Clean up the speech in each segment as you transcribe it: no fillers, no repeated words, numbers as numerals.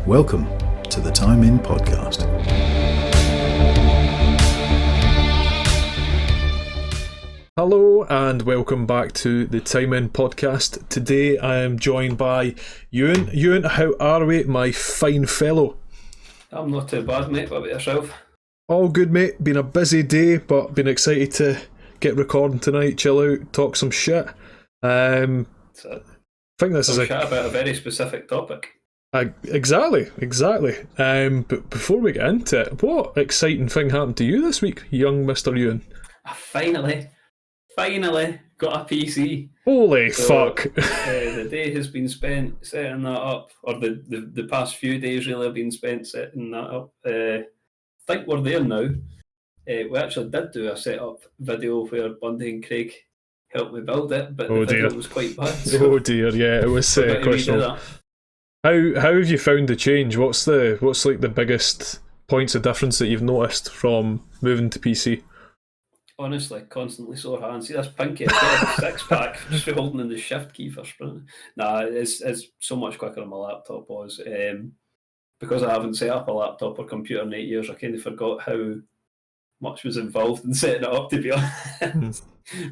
Welcome to the Time In Podcast. Hello and welcome back to the Time In Podcast. Today I am joined by Ewan. Ewan, how are we, my fine fellow? I'm not too bad, mate. What about yourself? All good, mate. Been a busy day, but been excited to get recording tonight, chill out, talk some shit. I think this is chat about a very specific topic. Exactly. But before we get into it, what exciting thing happened to you this week, young Mr. Ewan? I finally got a PC. Holy fuck. The day has been spent setting that up, or the past few days really have been spent setting that up. I think we're there now. We actually did do a setup video where Bundy and Craig helped me build it, but the video was quite bad. So oh dear, yeah, it was questionable. How have you found the change? What's like the biggest points of difference that you've noticed from moving to PC? Honestly, constantly sore hands. See this pinky, it's got a 6-pack just for holding in the shift key for sprint. Nah, it's so much quicker on my laptop was. Because I haven't set up a laptop or computer in 8 years, I kind of forgot how much was involved in setting it up, to be honest.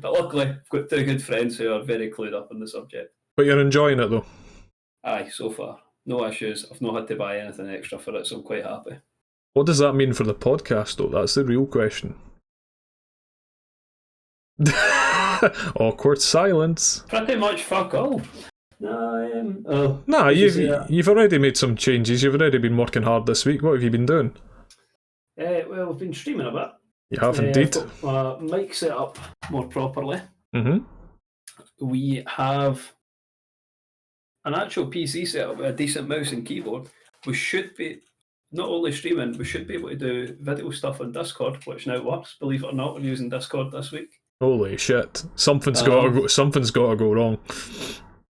But luckily, I've got two good friends who are very clued up on the subject. But you're enjoying it though? Aye, so far. No issues. I've not had to buy anything extra for it, so I'm quite happy. What does that mean for the podcast though? That's the real question. Awkward silence. Pretty much fuck all. You've already made some changes. You've already been working hard this week. What have you been doing? Well, we've been streaming a bit. You have indeed. I've got my mic set up more properly. Mm-hmm. We have an actual PC setup with a decent mouse and keyboard. We should be not only streaming, we should be able to do video stuff on Discord, which now works. Believe it or not, we're using Discord this week. Holy shit! Something's got to go wrong.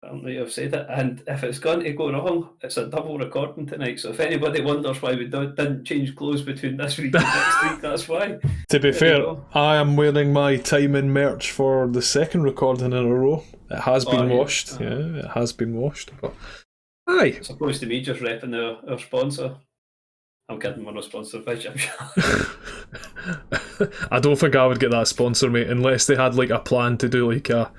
I don't know if I've said it, and if it's going to go wrong, it's a double recording tonight. So if anybody wonders why we didn't change clothes between this week and next week, that's why. To be fair, I am wearing my Time In merch for the second recording in a row. It has been washed. Yeah, it has been washed. But aye, it's supposed to be just repping our sponsor. I'm kidding, we're not sponsored by Gymshark. I don't think I would get that sponsor, mate, unless they had like a plan to do like a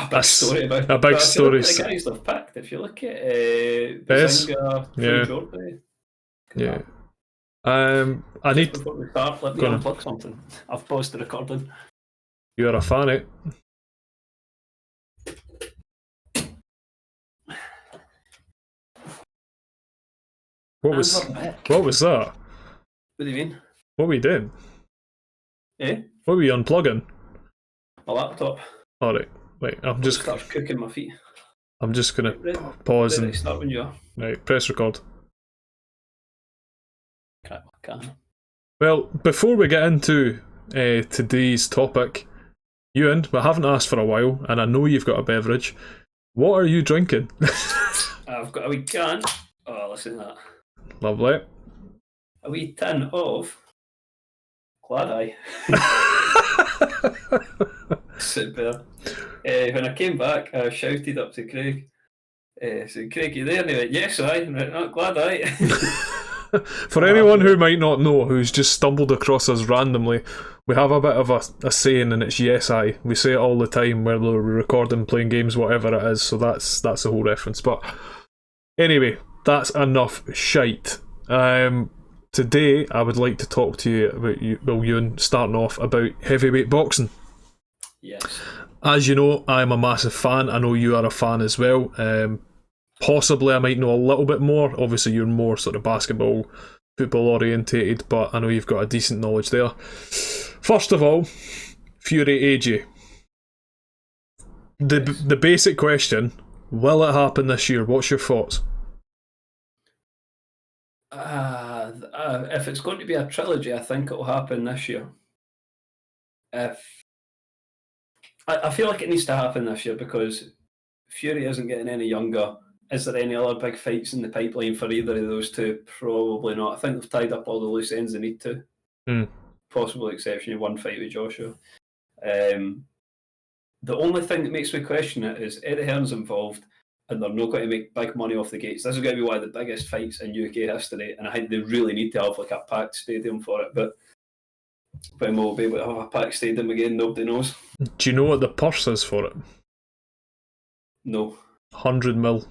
big story about it. A big story. The guys they've picked, if you look at the singer, Jordan. Yeah. I need. Before we start, let me unplug something. I've paused the recording. You're a fan, eh? What was that? What do you mean? What were you doing? Eh? What were you unplugging? My laptop. Alright, wait, I'm just starts cooking my feet. I'm just gonna pause and start when you are. Right, press record. Okay. Well, before we get into today's topic, Ewan, I haven't asked for a while, and I know you've got a beverage. What are you drinking? I've got a wee can. Oh, listen to that. Lovely. A wee tin of Glad Eye. Super. When I came back, I shouted up to Craig. Said, Craig, you there? And he went, yes, I. And I went, oh, Glad Eye. For anyone who might not know, who's just stumbled across us randomly, we have a bit of a saying, and it's yes, I. We say it all the time, whether we're recording, playing games, whatever it is. So that's the whole reference. But anyway, that's enough shite. Today, I would like to talk to you about Ewan, starting off about heavyweight boxing. Yes. As you know, I'm a massive fan. I know you are a fan as well. Possibly I might know a little bit more. Obviously, you're more sort of basketball, football orientated, but I know you've got a decent knowledge there. First of all, Fury AJ. The basic question, will it happen this year? What's your thoughts? If it's going to be a trilogy, I think it'll happen this year. I feel like it needs to happen this year because Fury isn't getting any younger. Is there any other big fights in the pipeline for either of those two? Probably not. I think they've tied up all the loose ends they need to. Possible exception of one fight with Joshua. The only thing that makes me question it is Eddie Hearn's involved. and they're not going to make big money off the gates. This is going to be one of the biggest fights in UK history, and I think they really need to have like a packed stadium for it. But when we'll be able to have a packed stadium again, nobody knows. Do you know what the purse is for it? No. 100 mil.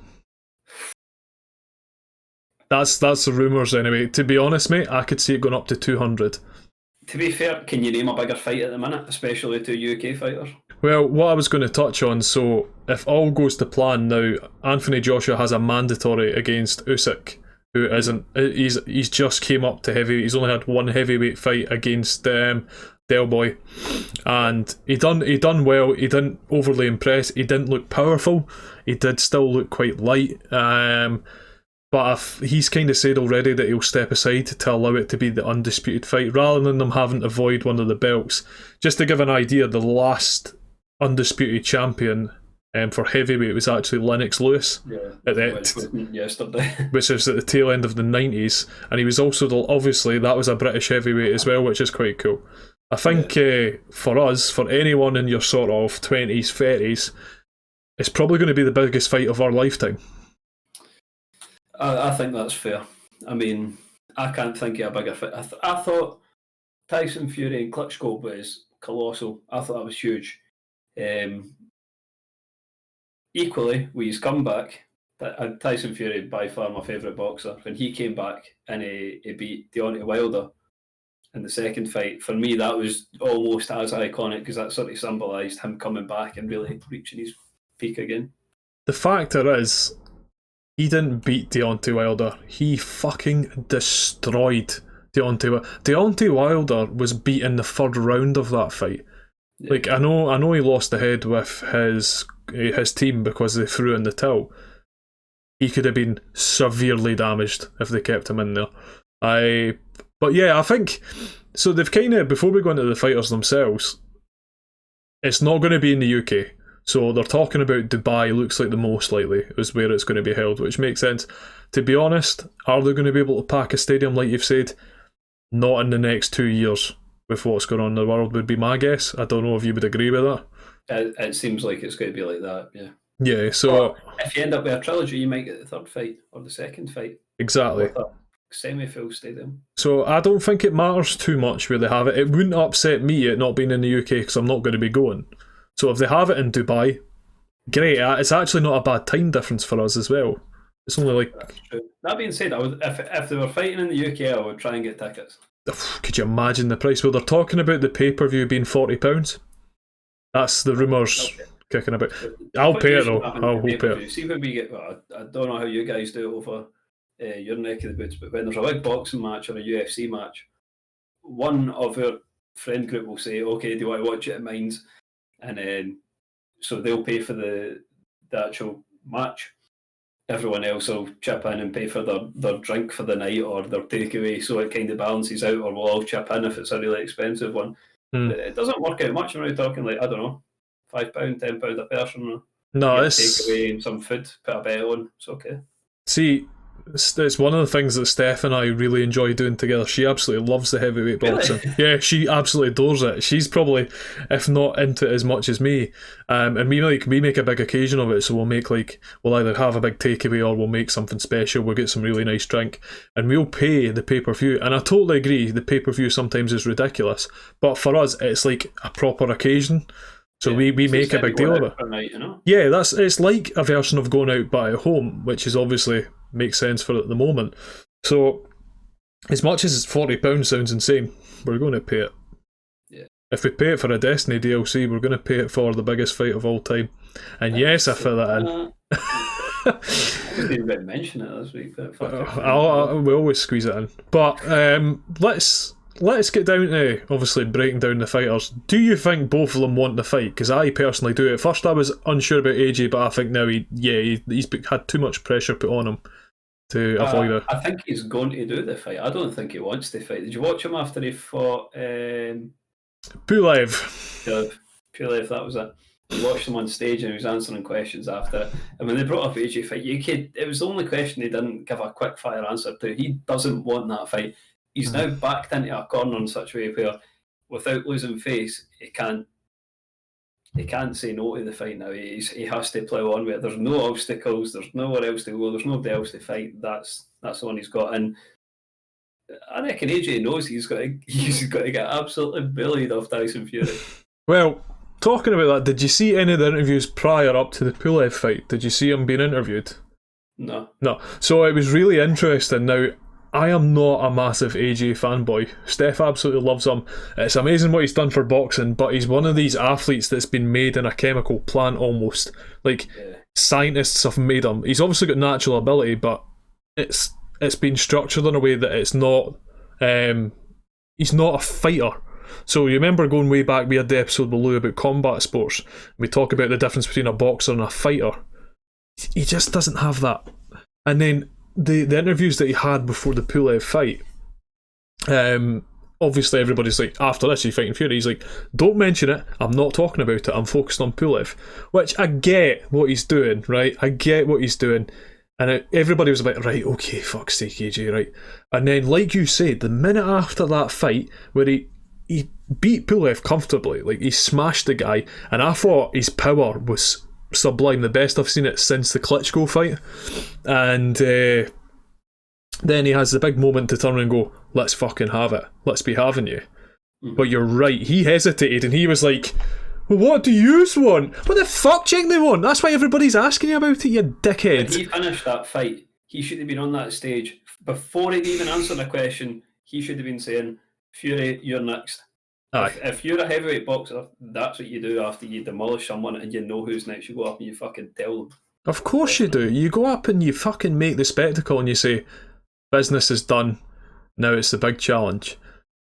That's the rumours anyway. To be honest, mate, I could see it going up to 200. To be fair, can you name a bigger fight at the minute, especially to UK fighters? Well, what I was going to touch on, so if all goes to plan now, Anthony Joshua has a mandatory against Usyk, who isn't. He's just came up to heavyweight. He's only had one heavyweight fight against Del Boy, and he done well. He didn't overly impress. He didn't look powerful. He did still look quite light. But he's kind of said already that he'll step aside to allow it to be the undisputed fight rather than them having to void one of the belts. Just to give an idea, the last undisputed champion for heavyweight was actually Lennox Lewis, yesterday, which is at the tail end of the 90s, and he was also obviously that was a British heavyweight as well, which is quite cool. I think for us, for anyone in your sort of 20s, 30s, it's probably going to be the biggest fight of our lifetime. I think that's fair. I mean, I can't think of a bigger fight. I thought Tyson Fury and Klitschko was colossal. I thought that was huge. Equally, with his comeback, Tyson Fury, by far my favourite boxer, when he came back and he beat Deontay Wilder in the second fight, for me that was almost as iconic because that sort of symbolised him coming back and really reaching his peak again. The factor is, he didn't beat Deontay Wilder. He fucking destroyed Deontay Wilder. Deontay Wilder was beat in the third round of that fight. Yeah. Like, I know he lost the head with his team because they threw in the towel. He could have been severely damaged if they kept him in there. But yeah, I think so. They've kind of, before we go into the fighters themselves, it's not going to be in the UK. So they're talking about Dubai. Looks like the most likely is where it's going to be held, which makes sense. To be honest, are they going to be able to pack a stadium like you've said? Not in the next 2 years with what's going on in the world would be my guess. I don't know if you would agree with that. It seems like it's going to be like that, yeah. Yeah, so... But if you end up with a trilogy, you might get the third fight or the second fight. Exactly. With a semi-full stadium. So I don't think it matters too much where they have it. It wouldn't upset me it not being in the UK because I'm not going to be going. So if they have it in Dubai, great. It's actually not a bad time difference for us as well. It's only like... That's true. That being said, if they were fighting in the UK, I would try and get tickets. Could you imagine the price? Well, they're talking about the pay-per-view being £40. That's the rumours kicking about. I'll pay it though. I'll pay it. See when we get... Well, I don't know how you guys do it over your neck of the woods, but when there's a big boxing match or a UFC match, one of our friend group will say, okay, do you want to watch it at Mines? And then, so they'll pay for the actual match. Everyone else will chip in and pay for their drink for the night or their takeaway, so it kind of balances out, or we'll all chip in if it's a really expensive one. It doesn't work out much. We're talking like, I don't know, £5, £10 a person. No, it's takeaway and some food, put a bet on, it's okay. See, it's one of the things that Steph and I really enjoy doing together. She absolutely loves the heavyweight boxing. Really? Yeah, she absolutely adores it. She's probably, if not into it as much as me. And we make a big occasion of it. So we'll either have a big takeaway or we'll make something special. We'll get some really nice drink and we'll pay the pay-per-view. And I totally agree, the pay-per-view sometimes is ridiculous. But for us, it's like a proper occasion. So we make a big deal of it. Night, you know? Yeah, it's like a version of going out but at home, which is obviously makes sense for it at the moment. So as much as £40 sounds insane, we're going to pay it. Yeah. If we pay it for a Destiny DLC, we're going to pay it for the biggest fight of all time. And yes, I fit that in. I didn't even mention it this week, but we always squeeze it in. But let's get down to obviously breaking down the fighters. Do you think both of them want the fight? Because I personally do. At first I was unsure about AJ, but I think now he's had too much pressure put on him to avoid it. I think he's going to do the fight. I don't think he wants to fight. Did you watch him after he fought Pulev, that was it. You watched him on stage and he was answering questions after it. And when they brought up AJ fight, it was the only question he didn't give a quick fire answer to. He doesn't want that fight. He's now backed into a corner in such a way where, without losing face, he can't he can't say no to the fight now. He has to plough on with it. There's no obstacles. There's nowhere else to go. There's nobody else to fight. That's the one he's got. And I reckon AJ knows he's got to get absolutely bullied off Tyson Fury. Well, talking about that, did you see any of the interviews prior up to the Pulev fight? Did you see him being interviewed? No. So it was really interesting. Now, I am not a massive AJ fanboy. Steph absolutely loves him. It's amazing what he's done for boxing, but he's one of these athletes that's been made in a chemical plant almost. Like, scientists have made him. He's obviously got natural ability, but it's been structured in a way that it's not... he's not a fighter. So you remember going way back, we had the episode with Lou about combat sports. We talk about the difference between a boxer and a fighter. He just doesn't have that. And then the interviews that he had before the Pulev fight, obviously everybody's like, after this he's fighting Fury, he's like, don't mention it, I'm not talking about it, I'm focused on Pulev. Which I get what he's doing, right? I get what he's doing. And everybody was like, right, okay, fuck's sake, AJ, right? And then, like you said, the minute after that fight, where he beat Pulev comfortably, like he smashed the guy, and I thought his power was sublime, the best I've seen it since the Klitschko fight. And then he has the big moment to turn and go, let's fucking have it, let's be having you. But you're right, he hesitated and he was like, well, what do you want? What the fuck do you think they want? That's why everybody's asking you about it, you dickhead. When he finished that fight, he should have been on that stage before he'd even answered a question. He should have been saying, Fury, you're next. If you're a heavyweight boxer, that's what you do after you demolish someone and you know who's next. You go up and you fucking tell them. Of course you do. You go up and you fucking make the spectacle and you say, business is done, now it's the big challenge.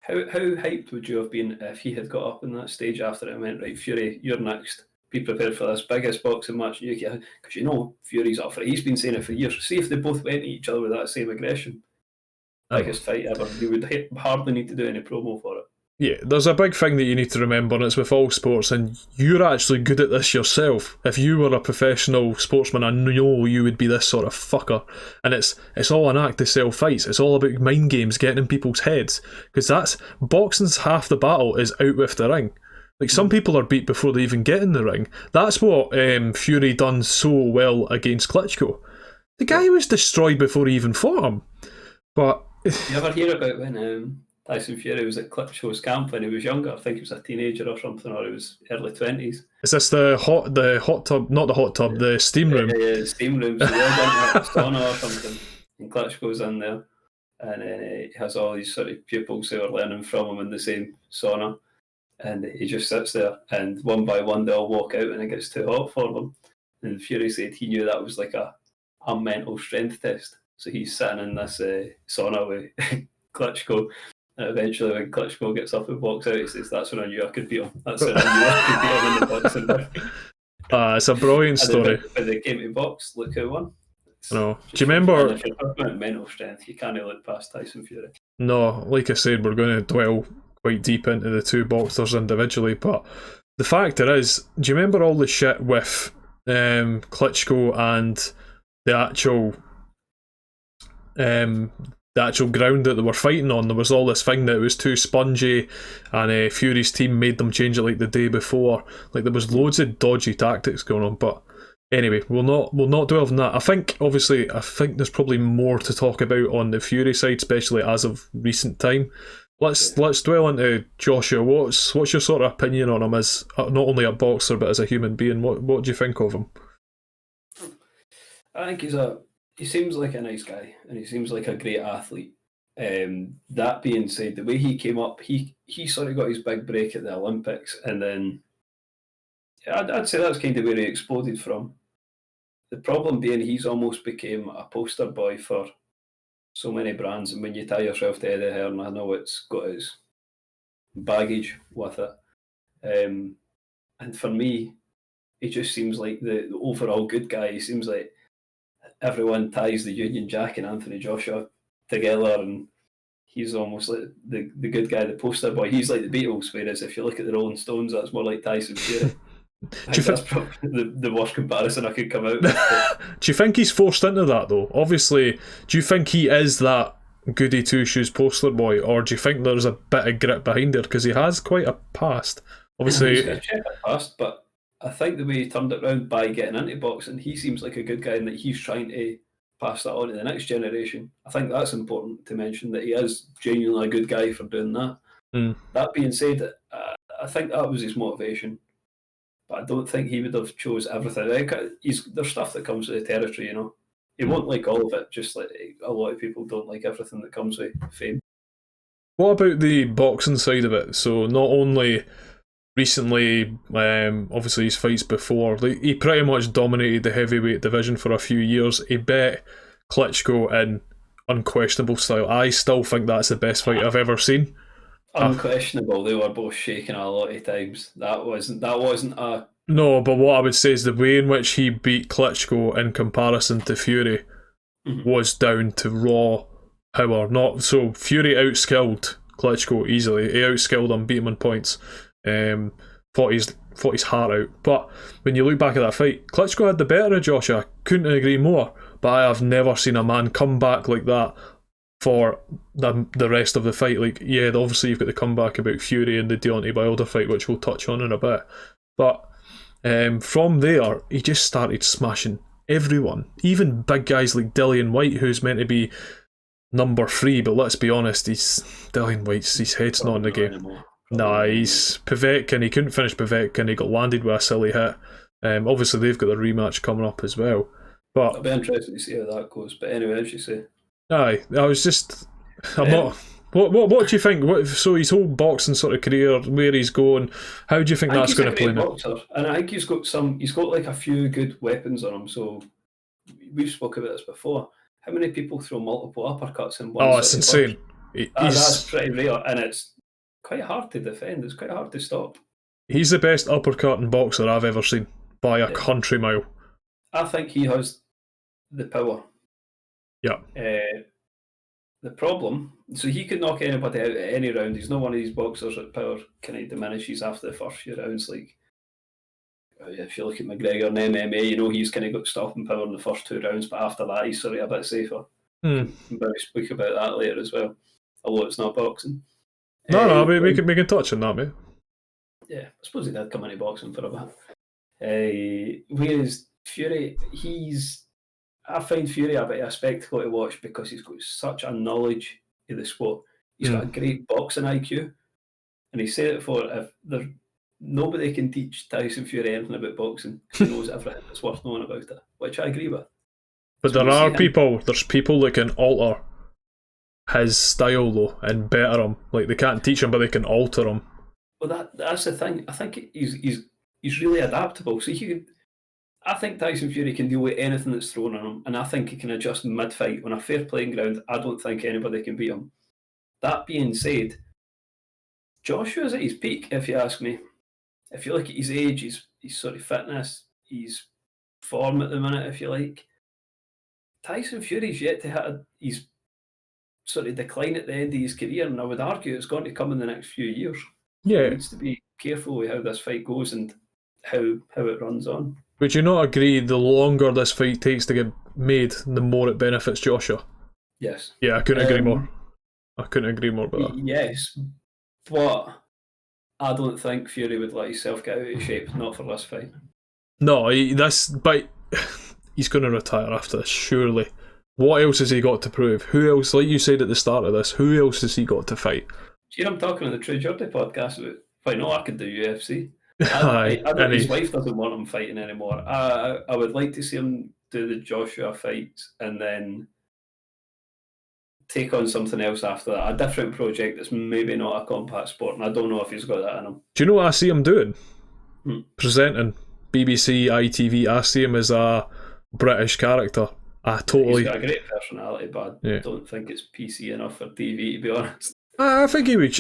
How hyped would you have been if he had got up on that stage after it and went, right, Fury, you're next. Be prepared for this biggest boxing match you can, because you know Fury's up for it. He's been saying it for years. See if they both went at each other with that same aggression. Biggest fight ever. You would hardly need to do any promo for it. Yeah, there's a big thing that you need to remember, and it's with all sports, and you're actually good at this yourself. If you were a professional sportsman, I know you would be this sort of fucker. And it's all an act to sell fights. It's all about mind games, getting in people's heads. Because boxing's half the battle is out with the ring. Like, some people are beat before they even get in the ring. That's what Fury done so well against Klitschko. The guy was destroyed before he even fought him. But... You ever hear about when... Tyson Fury was at Klitschko's camp when he was younger? I think he was a teenager or something, or he was early 20s. Is this the hot tub? Not the hot tub, the steam room. Yeah, the steam room. So they're down at the sauna or something, and Klitschko's in there, and then he has all these sort of pupils who are learning from him in the same sauna, and he just sits there, and one by one they all walk out, and it gets too hot for them. And Fury said he knew that was like a mental strength test. So he's sitting in this sauna with Klitschko. And eventually, when Klitschko gets up and walks out, he says, "That's when I knew I could beat him. That's when I knew I could beat him in the boxing ring." It's a brilliant story. When they came to box, look who won. No. Do you remember? If you're talking about mental strength, you can't look past Tyson Fury. No, like I said, we're going to dwell quite deep into the two boxers individually, but the fact is, do you remember all the shit with Klitschko and the actual ground that they were fighting on? There was all this thing that it was too spongy, and Fury's team made them change it like the day before. Like, there was loads of dodgy tactics going on, but anyway, we'll not dwell on that. I think there's probably more to talk about on the Fury side, especially as of recent time. Let's dwell into Joshua. What's your sort of opinion on him as not only a boxer but as a human being? What do you think of him? I think he seems like a nice guy, and he seems like a great athlete. That being said, the way he came up, he sort of got his big break at the Olympics, and then I'd say that's kind of where he exploded from. The problem being he's almost became a poster boy for so many brands, and when you tie yourself to Eddie Hearn, I know it's got its baggage with it. And for me, he just seems like the overall good guy. He seems like everyone ties the Union Jack and Anthony Joshua together, and he's almost like the good guy, the poster boy. He's like the Beatles, whereas if you look at the Rolling Stones, that's more like Tyson Fury. That's probably the worst comparison I could come out with. Do you think he's forced into that, though? Obviously, do you think he is that goody two-shoes poster boy, or do you think there's a bit of grit behind it? Because he has quite a past. Obviously, he's got a past, but I think the way he turned it around by getting into boxing, he seems like a good guy and that he's trying to pass that on to the next generation. I think that's important to mention, that he is genuinely a good guy for doing that. That being said, I think that was his motivation, but I don't think he would have chose everything. There's stuff that comes with the territory, you know. He won't like all of it, just like a lot of people don't like everything that comes with fame. What about the boxing side of it? So not only recently, obviously his fights before, like, he pretty much dominated the heavyweight division for a few years. He bet Klitschko in unquestionable style. I still think that's the best fight I've ever seen. Unquestionable. They were both shaking a lot of times. That wasn't a... No, but what I would say is the way in which he beat Klitschko in comparison to Fury was down to raw power. Not so Fury outskilled Klitschko easily. He outskilled him, beat him on points, fought his heart out. But when you look back at that fight, Klitschko had the better of Joshua. Couldn't agree more. But I have never seen a man come back like that for the rest of the fight. Like, yeah, obviously you've got the comeback about Fury and the Deontay Wilder fight, which we'll touch on in a bit. But from there, he just started smashing everyone, even big guys like Dillian White, who's meant to be number 3, but let's be honest, Dillian White's his head's not in the game. Nah, he's Povetkin. He couldn't finish Povetkin. He got landed with a silly hit. Obviously, they've got their rematch coming up as well. But it'll be interesting to see how that goes. But anyway, as you say, aye, I'm not. What do you think? So his whole boxing sort of career, where he's going, how do you think that's going to play now? And I think he's got like a few good weapons on him. So we've spoken about this before. How many people throw multiple uppercuts in one? Oh, it's insane. That's pretty rare, and it's quite hard to defend. It's quite hard to stop. He's the best uppercutting boxer I've ever seen by a country mile. I think he has the power. Yeah. The problem, so he could knock anybody out at any round. He's not one of these boxers that power kind of diminishes after the first few rounds. Like, if you look at McGregor in MMA, you know, he's kind of got stopping power in the first 2 rounds, but after that, he's sort of a bit safer. We'll speak about that later as well, although it's not boxing. No, we can touch on that, mate. Yeah, I suppose he did come into boxing for a bit. Whereas Fury, I find Fury a bit of a spectacle to watch because he's got such a knowledge of the sport. He's got a great boxing IQ, and he said it before, if nobody can teach Tyson Fury anything about boxing. He knows everything that's worth knowing about it, which I agree with. But there's people that can alter his style though and better him. Like, they can't teach him, but they can alter him. Well, that's the thing. I think he's really adaptable. So I think Tyson Fury can deal with anything that's thrown at him, and I think he can adjust mid-fight. On a fair playing ground, I don't think anybody can beat him. That being said, Joshua's at his peak, if you ask me. If you look at his age, his sort of fitness, his form at the minute, if you like. Tyson Fury's yet to hit his sort of decline at the end of his career, and I would argue it's going to come in the next few years. Yeah. He needs to be careful with how this fight goes and how it runs on. Would you not agree the longer this fight takes to get made, the more it benefits Joshua? Yes. Yeah, I couldn't agree more. I couldn't agree more about that. Yes, but I don't think Fury would let himself get out of shape, not for this fight. No, but he's going to retire after this, surely. What else has he got to prove? Who else, like you said at the start of this, who else has he got to fight? See, I'm talking on the True Journey podcast about, why not, I could do UFC. I know his wife doesn't want him fighting anymore. I would like to see him do the Joshua fight and then take on something else after that, a different project that's maybe not a combat sport, and I don't know if he's got that in him. Do you know what I see him doing? Presenting BBC, ITV. I see him as a British character. He's got a great personality, but I don't think it's PC enough for TV, to be honest. I think he would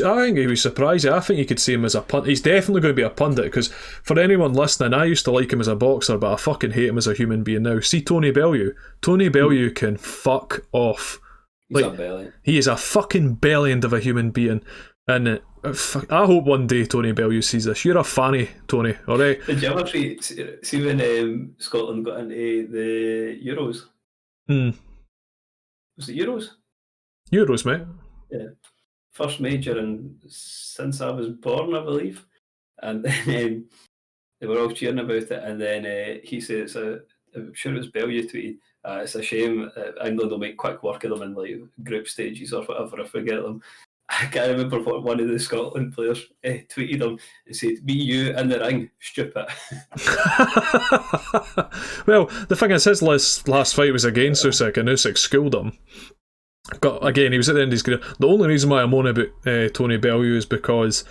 surprise you. I think you could see him as a pundit. He's definitely going to be a pundit, because for anyone listening, I used to like him as a boxer, but I fucking hate him as a human being now. See Tony Bellew. Tony Bellew can fuck off. He's a belly. He is a fucking belly-end of a human being. And I hope one day Tony Bellew sees this. You're a fanny, Tony, alright? Did you ever see when Scotland got into the Euros? Was it Euros? Euros, mate. Yeah. First major since I was born, I believe. And then They were all cheering about it, and then he said, I'm sure it was Bellew tweeted, it's a shame England will make quick work of them in like group stages or whatever if we get them. I can't remember what one of the Scotland players tweeted him and said, "Me, you in the ring, stupid." Well, the thing is, his last fight was against Usyk, and Usyk schooled him. Again, he was at the end of his career. The only reason why I'm on about Tony Bellew is because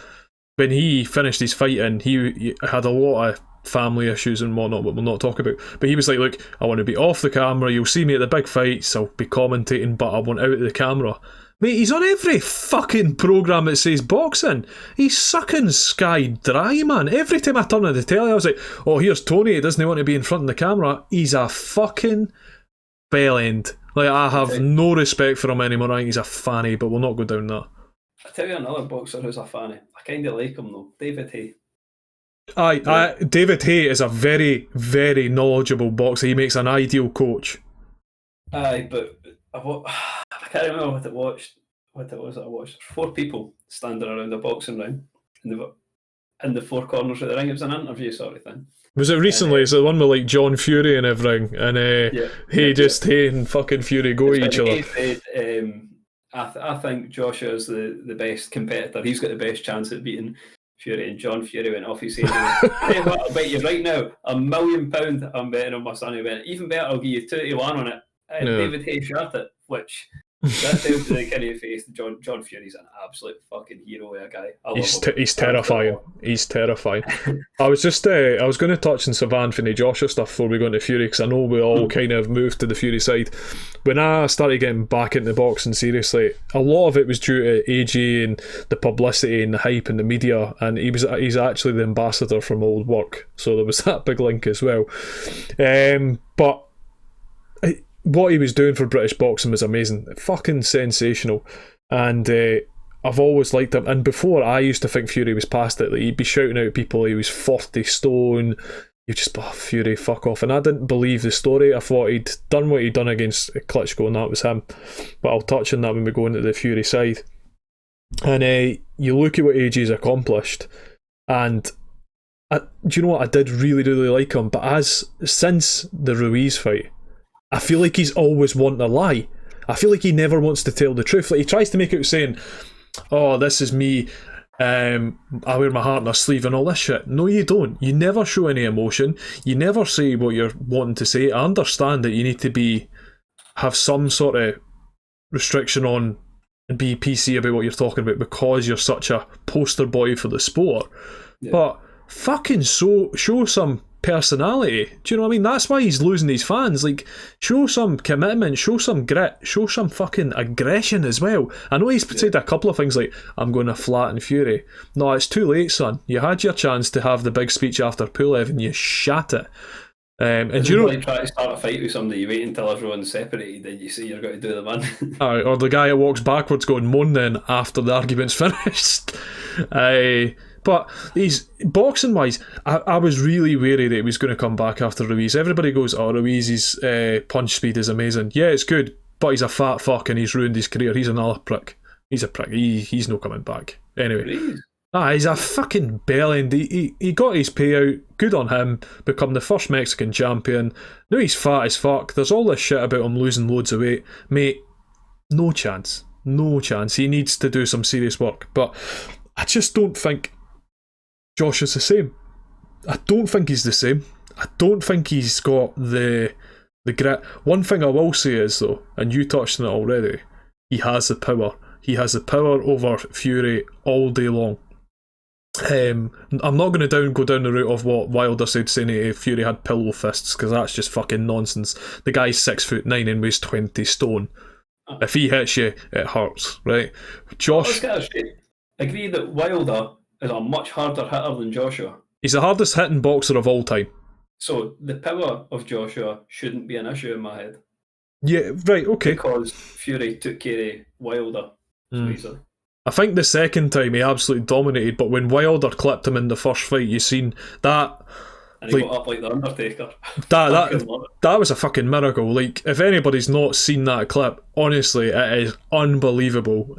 when he finished his fighting, he had a lot of family issues and whatnot, what we'll not talk about. But he was like, look, I want to be off the camera. You'll see me at the big fights. I'll be commentating, but I want out of the camera. Mate, he's on every fucking programme that says boxing. He's sucking Sky dry, man. Every time I turn on the telly, I was like, oh, here's Tony. He doesn't want to be in front of the camera. He's a fucking bellend. Like, I have no respect for him anymore. I think he's a fanny, but we'll not go down that. I'll tell you another boxer who's a fanny. I kind of like him, though. David Haye. David Haye is a very, very knowledgeable boxer. He makes an ideal coach. Aye, but I can't remember what it was that I watched. 4 people standing around a boxing ring in the 4 corners of the ring. It was an interview sort of thing. Was it recently? Is it the one with like John Fury and everything? And Haye and fucking Fury go at each other. Said, I think Joshua is the best competitor. He's got the best chance at beating Fury. And John Fury went off. He said, "Hey, what, I'll bet you right now £1 million I'm betting on my son." He went, "Even better, I'll give you 2-1 on it." And David Haye shot it, which that tells you the kind of face. John Fury's an absolute fucking hero, a guy. He's terrifying. He's terrifying. I was going to touch on some Anthony Joshua stuff before we go into Fury, because I know we all kind of moved to the Fury side. When I started getting back into boxing seriously, a lot of it was due to AJ and the publicity and the hype and the media, and he's actually the ambassador from Old Work, so there was that big link as well. But what he was doing for British boxing was amazing, fucking sensational, and I've always liked him. And before, I used to think Fury was past it. Like, he'd be shouting out at people he was 40 stone. You just, Fury, fuck off. And I didn't believe the story. I thought he'd done what he'd done against Klitschko, and that was him. But I'll touch on that when we go into the Fury side. And you look at what AJ's accomplished, and do you know what? I did really, really like him. But since the Ruiz fight, I feel like he's always wanting to lie. I feel like he never wants to tell the truth. Like, he tries to make it saying, "Oh, this is me. I wear my heart on a sleeve," and all this shit. No, you don't. You never show any emotion. You never say what you're wanting to say. I understand that you need to have some sort of restriction on and be PC about what you're talking about because you're such a poster boy for the sport. Yeah. But fucking show some personality. Do you know what I mean? That's why he's losing his fans. Like, show some commitment, show some grit, show some fucking aggression as well. I know he's said a couple of things like, "I'm going to flatten Fury." No, it's too late, son. You had your chance to have the big speech after Pulev and you shat it. And you know, like, try to start a fight with somebody, you wait until everyone's separated, then you say you're going to do the man. Or the guy that walks backwards going, "Moan then," after the argument's finished. But he's boxing wise, I was really wary that he was going to come back after Ruiz. Everybody goes, "Oh, Ruiz's punch speed is amazing." Yeah, it's good, but he's a fat fuck and he's ruined his career. He's another prick. He's a prick. He's no coming back. Anyway. He's a fucking bellend. He got his payout. Good on him. Become the first Mexican champion. Now he's fat as fuck. There's all this shit about him losing loads of weight. Mate, no chance. No chance. He needs to do some serious work. But I just don't think Josh is the same. I don't think he's the same. I don't think he's got the grit. One thing I will say is, though, and you touched on it already, he has the power. He has the power over Fury all day long. I'm not going to go down the route of what Wilder said, saying Fury had pillow fists, because that's just fucking nonsense. The guy's 6'9" and weighs 20 stone. If he hits you, it hurts, right? Josh, agree that Wilder is a much harder hitter than Joshua. He's the hardest hitting boxer of all time. So the power of Joshua shouldn't be an issue in my head. Yeah, right, okay. Because Fury took care of Wilder so easily. I think the second time he absolutely dominated, but when Wilder clipped him in the first fight, you seen that. And he got up like the Undertaker. That was a fucking miracle. Like, if anybody's not seen that clip, honestly, it is unbelievable.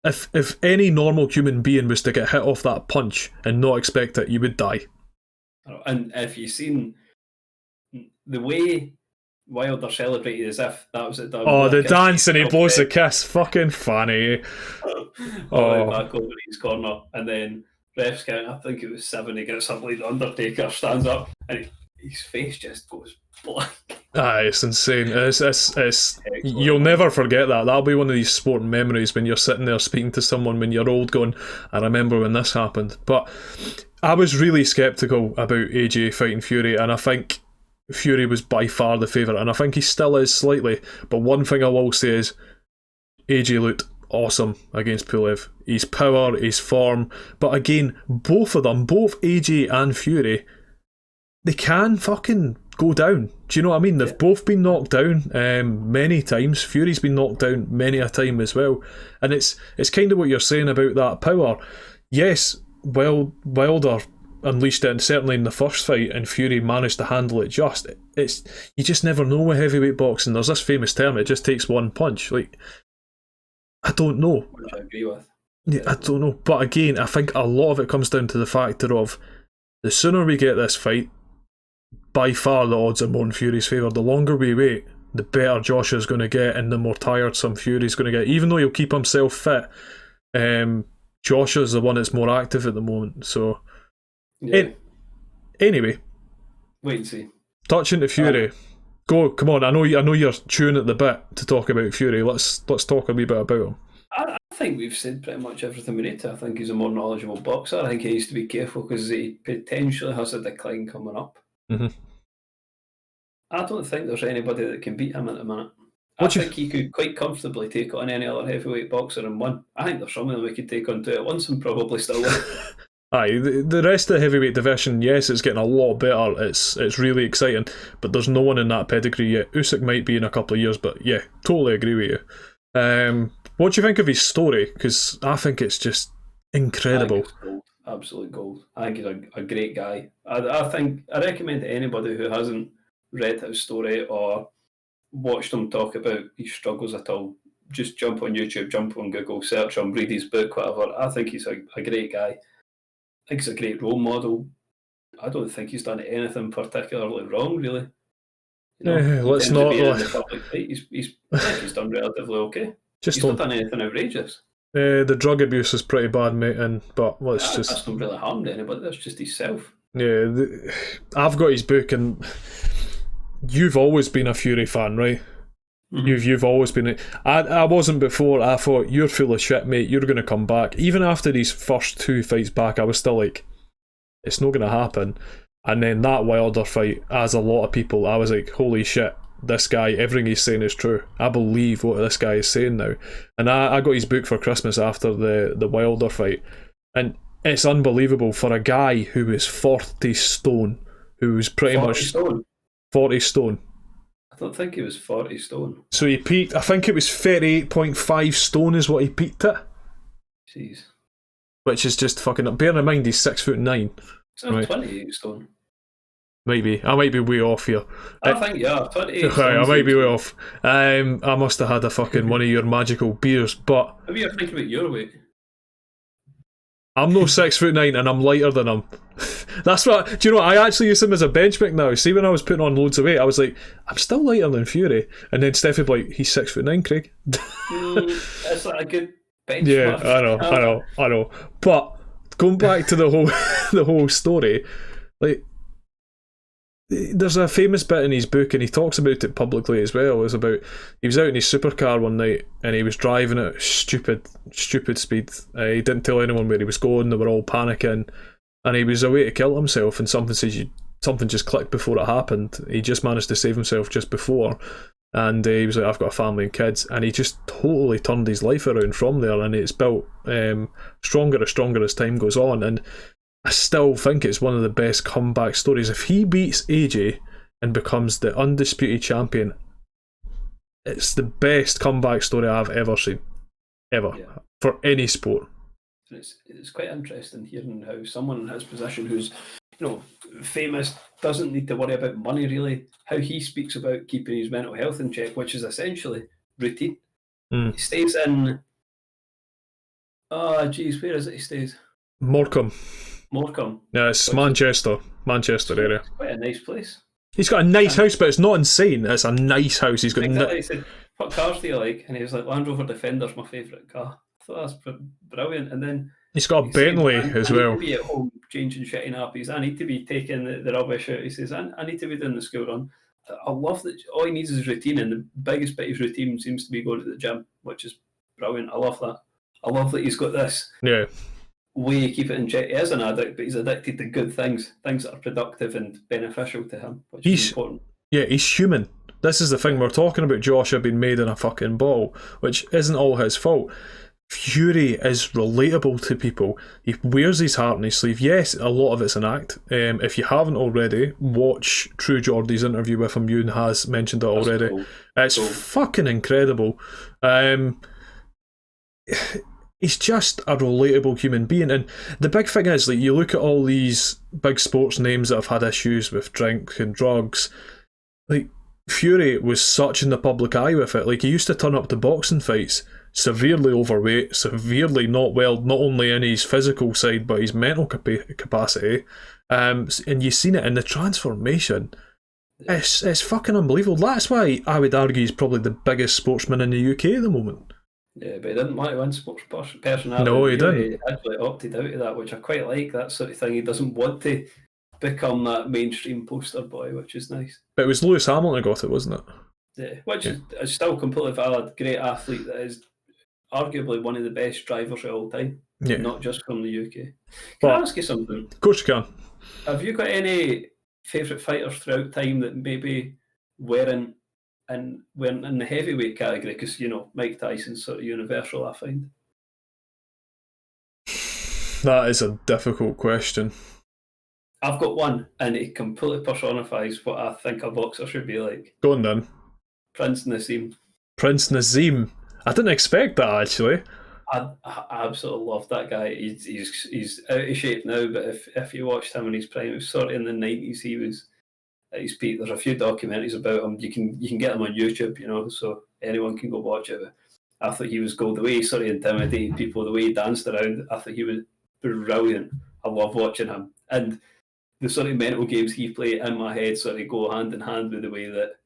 If any normal human being was to get hit off that punch and not expect it, you would die. And if you've seen the way Wilder celebrated as if that was it. Oh, the dance and he blows the kiss. Fucking funny. Oh, back over his corner, and then refs count. I think it was 7. He gets up like the Undertaker, stands up, and his face just goes blank. It's insane. It's you'll never forget that. That'll be one of these sporting memories when you're sitting there speaking to someone when you're old, going, "I remember when this happened." But I was really sceptical about AJ fighting Fury, and I think Fury was by far the favourite, and I think he still is slightly. But one thing I will say is AJ looked awesome against Pulev. His power, his form, but again, both of them, both AJ and Fury, they can fucking go down. Do you know what I mean? They've both been knocked down many times. Fury's been knocked down many a time as well, and it's kind of what you're saying about that power. Yes, Wilder unleashed it, and certainly in the first fight, and Fury managed to handle it just. It's you just never know with heavyweight boxing. There's this famous term, it just takes one punch. Like, I don't know. Which I agree with. Yeah, I don't know. But again, I think a lot of it comes down to the factor of the sooner we get this fight, by far the odds are more in Fury's favour. The longer we wait, the better Joshua's going to get, and the more tiresome Fury's going to get. Even though he'll keep himself fit, Joshua's the one that's more active at the moment. So, yeah. Anyway, wait and see. Touching to Fury. Go, come on! I know you're chewing at the bit to talk about Fury. Let's talk a wee bit about him. I think we've said pretty much everything we need to. I think he's a more knowledgeable boxer. I think he needs to be careful because he potentially has a decline coming up. Mm-hmm. I don't think there's anybody that can beat him at the minute. I think he could quite comfortably take on any other heavyweight boxer and win. I think there's some of them we could take on 2 at once and probably still win. Aye, the rest of the heavyweight division, yes, it's getting a lot better. It's really exciting, but there's no one in that pedigree yet. Usyk might be in a couple of years, but yeah, totally agree with you. What do you think of his story? Because I think it's just incredible. I think it's gold. Absolute gold. I think he's a great guy. I recommend to anybody who hasn't read his story or watched him talk about his struggles at all, just jump on YouTube, jump on Google, search him, read his book, whatever. I think he's a great guy. I think he's a great role model. I don't think he's done anything particularly wrong, really. Let's not. He's done relatively okay. He's not done anything outrageous. The drug abuse is pretty bad, mate. That's not really harmed anybody. That's just himself. Yeah, I've got his book, and you've always been a Fury fan, right? Mm-hmm. You've always been. I wasn't before. I thought, you're full of shit, mate. You're going to come back. Even after these first 2 fights back, I was still like, it's not going to happen. And then that Wilder fight, as a lot of people, I was like, holy shit, this guy, everything he's saying is true. I believe what this guy is saying now. And I got his book for Christmas after the Wilder fight, and it's unbelievable for a guy who was 40 stone, who was pretty 40 much stone. 40 stone. I don't think he was 40 stone. So he peaked, I think it was 38.5 stone is what he peaked at. Jeez. Which is just fucking up. Bearing in mind he's 6'9". So right. 28 stone. Maybe. I might be way off here. I think, yeah, 28 stone. I might be way off. I must have had a fucking one of your magical beers, but... Maybe you're thinking about your weight. I'm no 6'9" and I'm lighter than him. That's what. Do you know what? I actually use him as a benchmark now. See, when I was putting on loads of weight, I was like, I'm still lighter than Fury. And then Steph would be like, he's 6'9", Craig. That's like a good benchmark. Yeah, I know. But going back to the whole story, like, there's a famous bit in his book, and he talks about it publicly as well. It was about, he was out in his supercar one night and he was driving at stupid speed. He didn't tell anyone where he was going. They were all panicking, and he was away to kill himself. And something just clicked before it happened. He just managed to save himself just before, and he was like, "I've got a family and kids," and he just totally turned his life around from there. And it's built stronger as time goes on. And I still think it's one of the best comeback stories. If he beats AJ and becomes the undisputed champion, it's the best comeback story I've ever seen. Ever. Yeah. For any sport. It's quite interesting hearing how someone in his position who's, famous, doesn't need to worry about money really, how he speaks about keeping his mental health in check, which is essentially routine. He stays in... where is it he stays? Morecambe. Morecambe. Yeah, it's Manchester. Manchester area. It's quite a nice place. He's got a nice house, but it's not insane. It's a nice house. He's got Exactly. He said, "What cars do you like?" And he was like, "Land Rover Defender's my favourite car." I thought that's brilliant. And then he's got a Bentley as well. I need to be at home changing shit in nappies. I need to be taking the rubbish out. He says, I need to be doing the school run. I love that all he needs is routine, and the biggest bit of his routine seems to be going to the gym, which is brilliant. I love that. I love that he's got this way keep it in check. He is an addict, but he's addicted to good things that are productive and beneficial to him, which is important. Yeah, he's human. This is the thing, we're talking about Joshua being made in a fucking bottle, which isn't all his fault. Fury is relatable to people. He wears his heart on his sleeve. Yes, a lot of it's an act. If you haven't already, watch True Geordie's interview with him. Ewan has mentioned it already. Cool. It's fucking incredible. He's just a relatable human being, and the big thing is, like, you look at all these big sports names that have had issues with drink and drugs. Like, Fury was such in the public eye with it. Like, he used to turn up to boxing fights severely overweight, severely not well, not only in his physical side but his mental capacity. And you've seen it in the transformation. It's fucking unbelievable. That's why I would argue he's probably the biggest sportsman in the UK at the moment. Yeah, but he didn't want to win sports personality. No, he didn't. He actually opted out of that, which I quite like, that sort of thing. He doesn't want to become that mainstream poster boy, which is nice. But it was Lewis Hamilton who got it, wasn't it? Yeah, which is still completely valid. Great athlete that is arguably one of the best drivers of all time, not just from the UK. Can I ask you something? Of course you can. Have you got any favourite fighters throughout time that maybe weren't in the heavyweight category? Because, you know, Mike Tyson's sort of universal, I find. That is a difficult question. I've got one, and it completely personifies what I think a boxer should be like. Go on then. Prince Naseem. Prince Naseem. I didn't expect that, actually. I absolutely love that guy. He's out of shape now, but if you watched him in his prime, it was sort of in the 90s, he was at his peak. There's a few documentaries about him. You can get them on YouTube, you know, so anyone can go watch it. But I thought he was gold. The way he sort of intimidated people, the way he danced around, I thought he was brilliant. I love watching him. And the sort of mental games he played in my head sort of go hand in hand with the way that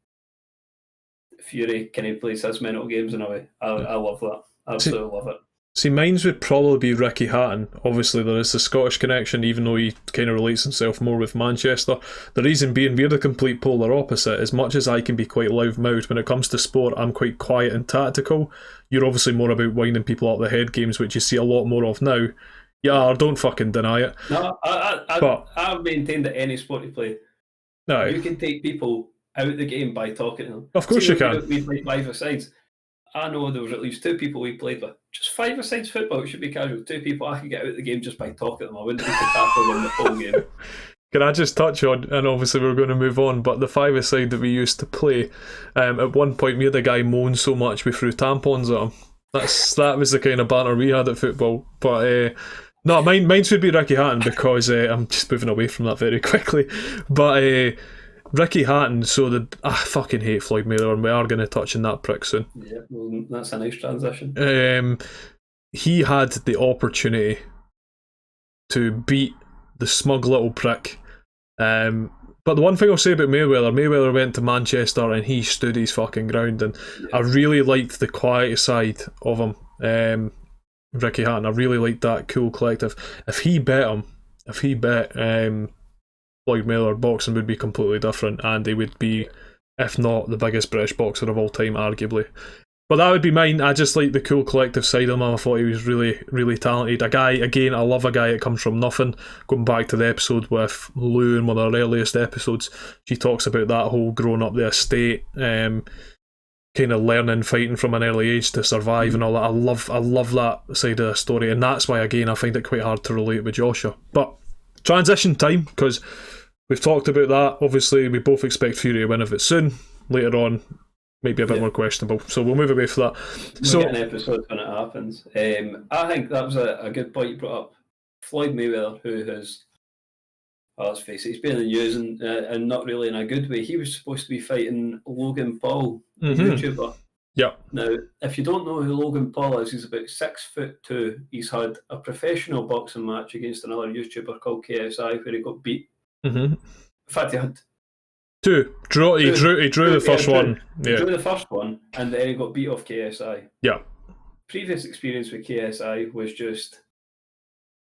Fury kind of plays his mental games in a way. I love that. I absolutely love it. See, mine's would probably be Ricky Hatton. Obviously, there is the Scottish connection, even though he kind of relates himself more with Manchester. The reason being, we're the complete polar opposite. As much as I can be quite loud-mouthed when it comes to sport, I'm quite quiet and tactical. You're obviously more about winding people up the head games, which you see a lot more of now. Yeah, don't fucking deny it. No, I maintain that any sport you play, you can take people out of the game by talking to them. Of course you can. We played 5-a-sides. I know there was at least 2 people we played with. Just 5-a-sides football, it should be casual. 2 people I could get out of the game just by talking to them. I wouldn't need to tackle them the whole game. Can I just touch on, and obviously we're going to move on, but the 5-a-side that we used to play, at one point we had a guy moan so much we threw tampons at him. That was the kind of banter we had at football. But no, mine would be Ricky Hatton, because I'm just moving away from that very quickly. But Ricky Hatton, so I fucking hate Floyd Mayweather, and we are going to touch on that prick soon. Yeah, well, that's a nice transition. He had the opportunity to beat the smug little prick. But the one thing I'll say about Mayweather went to Manchester and he stood his fucking ground, and I really liked the quiet side of him. Ricky Hatton, I really liked that cool collective. If he bet Floyd Mayweather, boxing would be completely different, and he would be, if not the biggest British boxer of all time, arguably. But that would be mine. I just like the cool collective side of him. I thought he was really, really talented. A guy, again, I love a guy that comes from nothing. Going back to the episode with Lou in one of our earliest episodes, she talks about that whole growing up the estate, kind of learning, fighting from an early age to survive and all that. I love that side of the story, and that's why, again, I find it quite hard to relate with Joshua. But transition time, because we've talked about that. Obviously, we both expect Fury to win of it soon. Later on, maybe a bit more questionable. So we'll move away from that. We'll get an episode when it happens. I think that was a good point you brought up. Floyd Mayweather, who has, let's face it, he's been in the news and not really in a good way. He was supposed to be fighting Logan Paul, a YouTuber. Yeah. Now, if you don't know who Logan Paul is, he's about 6'2". He's had a professional boxing match against another YouTuber called KSI where he got beat Mm-hmm. In fact, he had Two. He drew the first one. He Yeah. drew the first one, and then he got beat off KSI. Yeah. Previous experience with KSI was just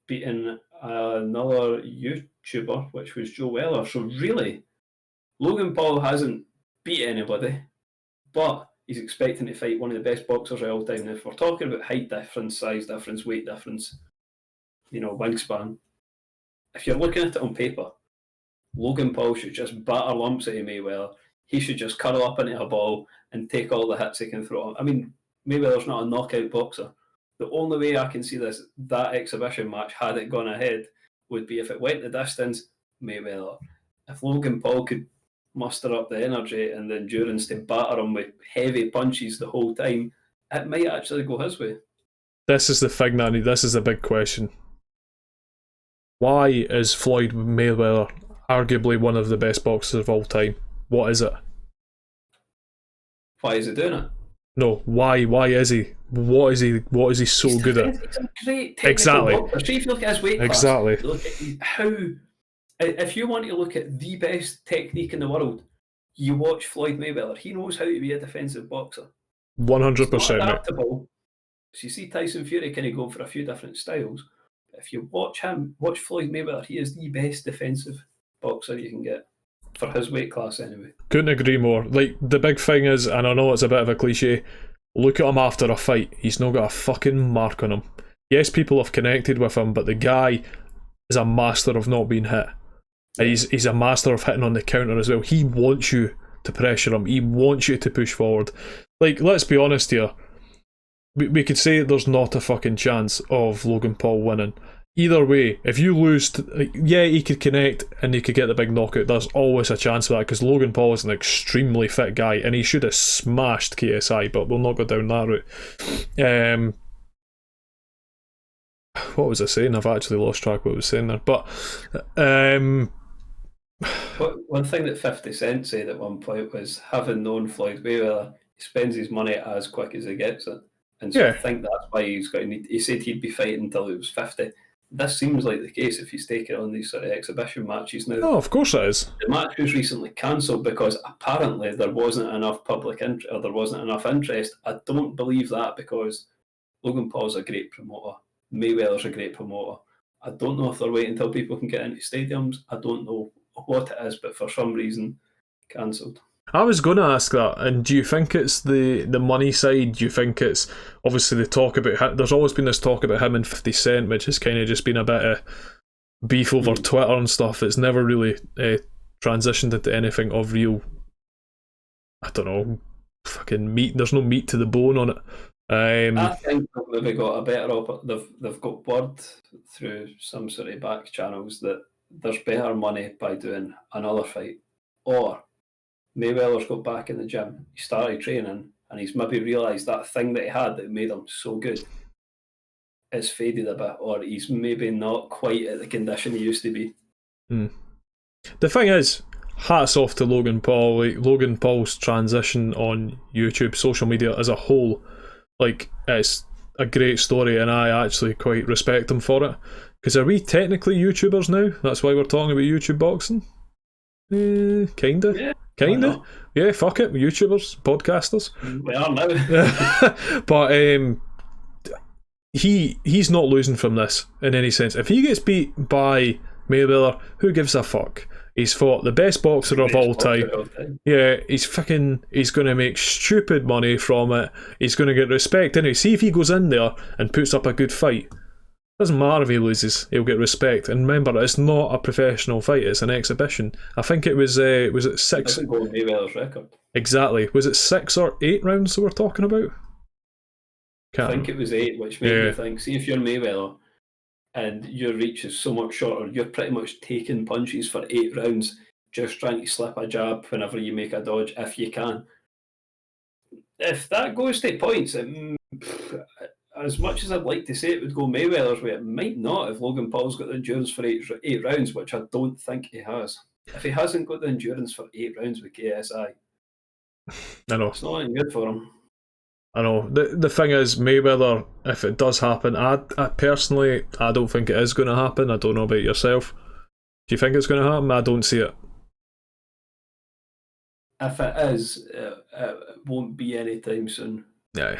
beating another YouTuber, which was Joe Weller. So really, Logan Paul hasn't beat anybody, but he's expecting to fight one of the best boxers of all time. And if we're talking about height difference, size difference, weight difference, wingspan, if you're looking at it on paper, Logan Paul should just batter lumps at Mayweather. He should just curl up into a ball and take all the hits he can throw. I mean, Mayweather's not a knockout boxer. The only way I can see that exhibition match, had it gone ahead, would be if it went the distance, Mayweather. If Logan Paul could muster up the energy and the endurance to batter him with heavy punches the whole time, it might actually go his way. This is the thing, Nanny. This is the big question. Why is Floyd Mayweather arguably one of the best boxers of all time? What is it? Why is he doing it? No, why is he? What is he so good at? He's a great technical Exactly. boxer. See if you look at his weight class. Exactly. Look at how. If you want to look at the best technique in the world, you watch Floyd Mayweather. He knows how to be a defensive boxer. 100%, mate. Adaptable. So you see Tyson Fury kind of go for a few different styles. If you watch Floyd Mayweather, he is the best defensive boxer you can get for his weight class anyway. Couldn't agree more. Like, the big thing is, and I know it's a bit of a cliche, look at him after a fight. He's not got a fucking mark on him. Yes, people have connected with him, but the guy is a master of not being hit. And he's a master of hitting on the counter as well. He wants you to pressure him. He wants you to push forward. Like, let's be honest here. We could say there's not a fucking chance of Logan Paul winning. Either way, if you lose, yeah, he could connect and he could get the big knockout. There's always a chance for that because Logan Paul is an extremely fit guy and he should have smashed KSI, but we'll not go down that route. What was I saying? I've actually lost track of what I was saying there. But one thing that 50 Cent said at one point was, having known Floyd Mayweather, he spends his money as quick as he gets it. And so I think that's why he's got to need. He said he'd be fighting until he was 50. This seems like the case if he's taking on these sort of exhibition matches now. Oh, of course it is. The match was recently cancelled because apparently there wasn't enough public interest, or there wasn't enough interest. I don't believe that because Logan Paul's a great promoter. Mayweather's a great promoter. I don't know if they're waiting until people can get into stadiums. I don't know what it is, but for some reason, cancelled. I was going to ask that, and do you think it's the money side? Do you think it's obviously the talk about? There's always been this talk about him and 50 Cent, which has kind of just been a bit of beef over Twitter and stuff. It's never really transitioned into anything of real. I don't know, fucking meat. There's no meat to the bone on it. I think they've maybe got a better they've got word through some sort of back channels that there's better money by doing another fight, or Mayweather's got back in the gym, he started training, and he's maybe realised that thing that he had that made him so good is faded a bit, or he's maybe not quite at the condition he used to be. The thing is, hats off to Logan Paul. Like, Logan Paul's transition on YouTube, social media as a whole, like, it's a great story, and I actually quite respect him for it. Because are we technically YouTubers now? That's why we're talking about YouTube boxing? Kinda. Yeah. Kinda. Yeah, fuck it. YouTubers, podcasters. We are now. But he's not losing from this in any sense. If he gets beat by Mayweather, who gives a fuck? He's fought the best boxer of all time. Yeah, he's going to make stupid money from it. He's going to get respect. Anyway, see if he goes in there and puts up a good fight. Doesn't matter if he loses, he'll get respect. And remember, it's not a professional fight, it's an exhibition. I think it was it 6? Doesn't go on Mayweather's record. Exactly. Was it 6 or 8 rounds that we're talking about? I think it was 8, which made me think, see if you're Mayweather and your reach is so much shorter, you're pretty much taking punches for 8 rounds, just trying to slip a jab whenever you make a dodge, if you can. If that goes to points, as much as I'd like to say it would go Mayweather's way, it might not if Logan Paul's got the endurance for 8 rounds, which I don't think he has. If he hasn't got the endurance for 8 rounds with KSI, I know. It's not looking good for him. I know. The thing is, Mayweather, if it does happen, I personally, I don't think it is going to happen. I don't know about yourself. Do you think it's going to happen? I don't see it. If it is, it won't be anytime soon. Yeah.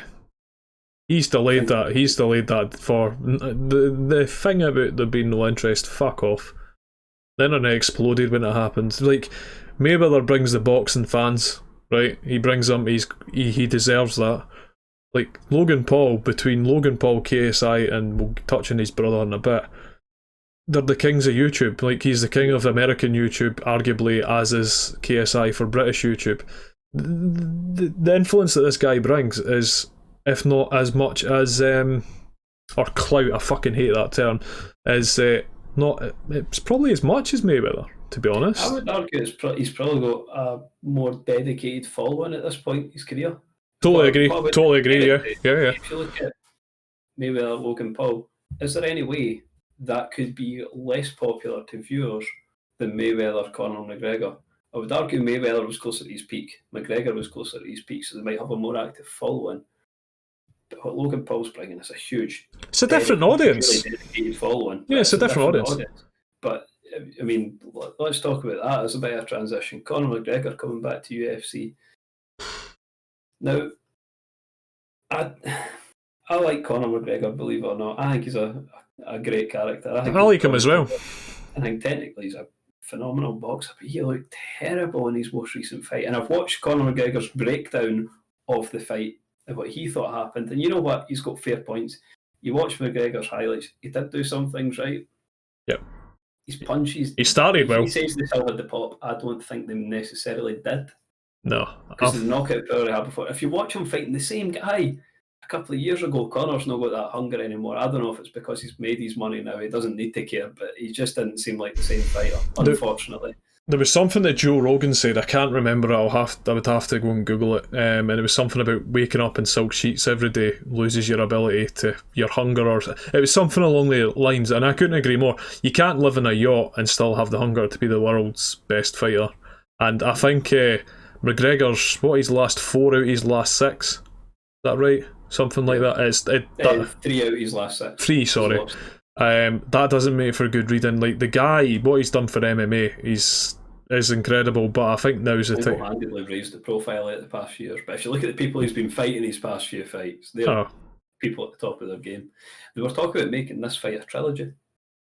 He's delayed that. He's delayed that for the thing about there being no interest. Fuck off. The internet exploded when it happened. Like, Mayweather brings the boxing fans, right? He brings them. He deserves that. Like Logan Paul, between Logan Paul, KSI, and we'll touch on his brother in a bit. They're the kings of YouTube. Like, he's the king of American YouTube, arguably, as is KSI for British YouTube. The influence that this guy brings is, if not as much as or clout, I fucking hate that term, is not. It's probably as much as Mayweather, to be honest. I would argue he's probably got a more dedicated following at this point in his career. Totally agree. Yeah. If you look at Mayweather, Logan Paul, is there any way that could be less popular to viewers than Mayweather, Conor McGregor? I would argue Mayweather was closer to his peak. McGregor was closer to his peak, so they might have a more active following. But what Logan Paul's bringing is a huge... It's a different audience. Really dedicated following. Yeah, it's a different audience. But, I mean, let's talk about that as a bit of a transition. Conor McGregor coming back to UFC. Now, I like Conor McGregor, believe it or not. I think he's a great character. I like him as well. I think technically he's a phenomenal boxer, but he looked terrible in his most recent fight. And I've watched Conor McGregor's breakdown of the fight and what he thought happened. And you know what? He's got fair points. You watch McGregor's highlights. He did do some things right. Yep. His punches. He started well. He says they still had the pop. I don't think they necessarily did. No. Because the knockout power he had before. If you watch him fighting the same guy a couple of years ago, Conor's not got that hunger anymore. I don't know if it's because he's made his money now. He doesn't need to care, but he just didn't seem like the same fighter, unfortunately. There was something that Joe Rogan said. I can't remember it. I would have to go and Google it. And it was something about waking up in silk sheets every day loses your ability to your hunger, or it was something along the lines. And I couldn't agree more. You can't live in a yacht and still have the hunger to be the world's best fighter. And I think McGregor's his last 4 out of his last 6. Is that right? Something like that. 3 out of his last 6. 3, sorry. That doesn't make for good reading. Like, the guy, what he's done for MMA, is incredible. But I think now's the time. Single-handedly raised the profile out the past few years. But if you look at the people he's been fighting these past few fights, they're people at the top of their game. They were talking about making this fight a trilogy.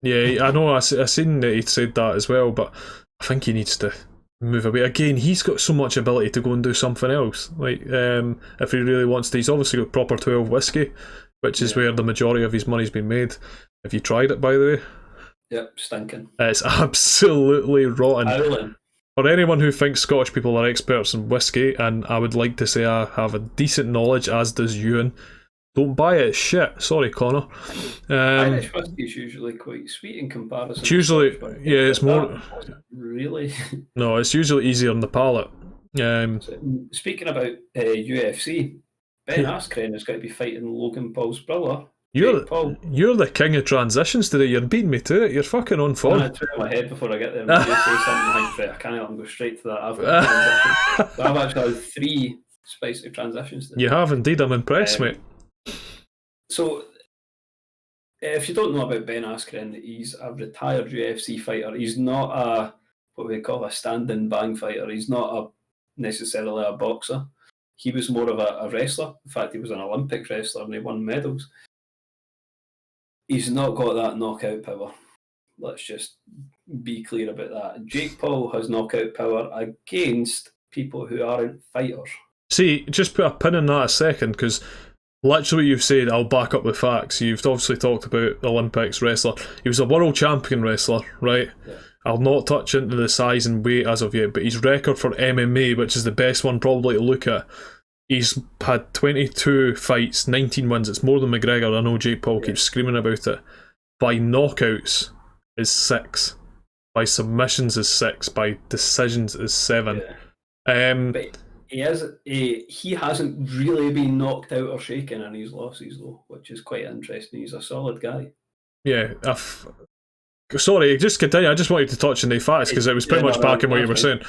Yeah, I know. I seen that he'd said that as well. But I think he needs to move away. Again, he's got so much ability to go and do something else. Like, if he really wants to, he's obviously got proper 12 whiskey, which is where the majority of his money's been made. Have you tried it, by the way? Yep, stinking. It's absolutely rotten. Howling. For anyone who thinks Scottish people are experts in whiskey, and I would like to say I have a decent knowledge, as does Ewan, don't buy it. Shit. Sorry, Connor. Irish whiskey is usually quite sweet in comparison. It's usually, it's more... Really? No, it's usually easier on the palate. Speaking about UFC, Ben Askren is going to be fighting Logan Paul's brother. You're the king of transitions today. You're beating me to it. You're fucking on form. I'm turn my head before I get there. You say something I can't let him go straight to that. I've actually had 3 spicy transitions today. You have indeed. I'm impressed, mate. So, if you don't know about Ben Askren, he's a retired UFC fighter. He's not a what we call a stand-and bang fighter. He's not necessarily a boxer. He was more of a wrestler. In fact, he was an Olympic wrestler and he won medals. He's not got that knockout power. Let's just be clear about that. Jake Paul has knockout power against people who aren't fighters. See, just put a pin in that a second, because literally what you've said, I'll back up with facts. You've obviously talked about the Olympics wrestler. He was a world champion wrestler, right? Yeah. I'll not touch into the size and weight as of yet, but his record for MMA, which is the best one probably to look at, he's had 22 fights, 19 wins. It's more than McGregor. I know Jake Paul keeps screaming about it. By knockouts is 6. By submissions is 6. By decisions is 7. Yeah. But he hasn't really been knocked out or shaken in his losses, though, which is quite interesting. He's a solid guy. Yeah. Sorry, just continue. I just wanted to touch on the facts because it was pretty much backing what you were saying.